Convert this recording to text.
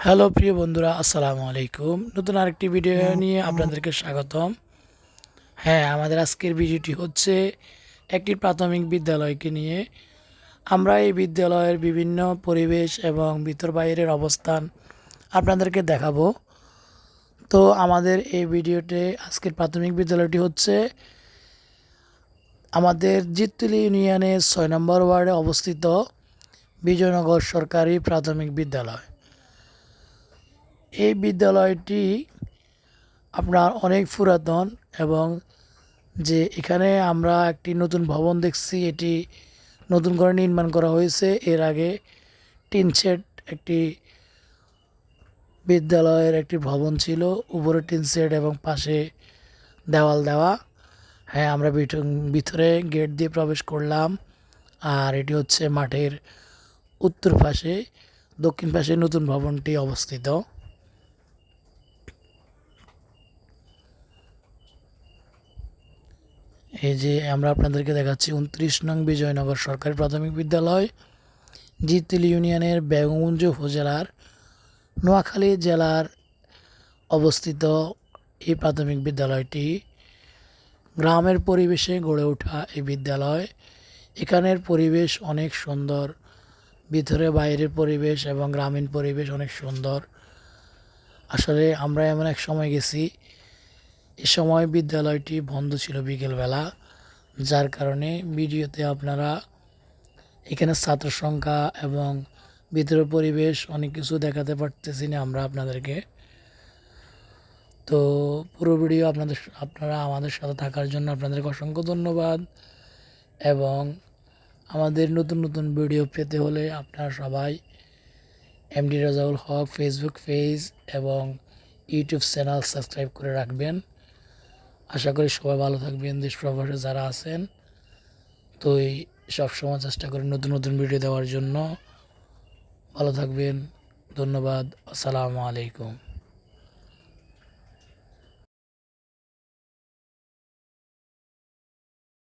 Hello প্রিয় বন্ধুরা, আসসালামু আলাইকুম। নতুন আরেকটি ভিডিও নিয়ে আপনাদেরকে স্বাগতম। হ্যাঁ, আমাদের আজকের ভিডিওটি হচ্ছে একটি প্রাথমিক বিদ্যালয়কে নিয়ে। আমরা এই বিদ্যালয়ের বিভিন্ন পরিবেশ এবং ভিতর বাইরের অবস্থান আপনাদেরকে দেখাবো। তো আমাদের এই ভিডিওতে আজকের প্রাথমিক বিদ্যালয়টি হচ্ছে আমাদের জিততুলি ইউনিয়নের ৬ নম্বর ওয়ার্ডে অবস্থিত বিজয়নগর সরকারি প্রাথমিক বিদ্যালয়। এই বিদ্যালয়টি আপনার অনেক পুরাতন এবং এখানে আমরা একটি নতুন ভবন দেখছি, এটি নতুন করে নির্মাণ করা হয়েছে। এর আগে টিন শেড একটি বিদ্যালয়ের একটি ভবন ছিল, উপরে টিন শেড এবং পাশে দেওয়াল দেওয়া। হ্যাঁ, আমরা ভিতরে গেট দিয়ে প্রবেশ করলাম। আর এটি হচ্ছে মাঠের উত্তর পাশে, দক্ষিণ পাশে নতুন ভবনটি অবস্থিত। এই যে আমরা আপনাদেরকে দেখাচ্ছি ২৯ নং বিজয়নগর সরকারি প্রাথমিক বিদ্যালয়, জিততুলি ইউনিয়নের বেগমগঞ্জ উপজেলার নোয়াখালী জেলার অবস্থিত। এই প্রাথমিক বিদ্যালয়টি গ্রামের পরিবেশে গড়ে ওঠা এই বিদ্যালয়। এখানের পরিবেশ অনেক সুন্দর, ভিতরে বাইরের পরিবেশ এবং গ্রামীণ পরিবেশ অনেক সুন্দর। আসলে আমরা এমন এক সময় গেছি, এ সময় বিদ্যালয়টি বন্ধ ছিল বিকেলবেলা, যার কারণে ভিডিওতে আপনারা এখানে ছাত্র সংখ্যা এবং ভিতরের পরিবেশ অনেক কিছু দেখাতে পারতেছি না আমরা আপনাদেরকে। তো পুরো ভিডিও আপনারা আমাদের সাথে থাকার জন্য আপনাদেরকে অসংখ্য ধন্যবাদ। এবং আমাদের নতুন নতুন ভিডিও পেতে হলে আপনারা সবাই এমডি রাজাউল হক ফেসবুক পেজ এবং ইউটিউব চ্যানেল সাবস্ক্রাইব করে রাখবেন। আশা করি সবাই ভালো থাকবেন। দেশ প্রবাসে যারা আছেন, তো এই সবসময় চেষ্টা করি নতুন নতুন ভিডিও দেওয়ার জন্য। ভালো থাকবেন, ধন্যবাদ, আসসালামু আলাইকুম।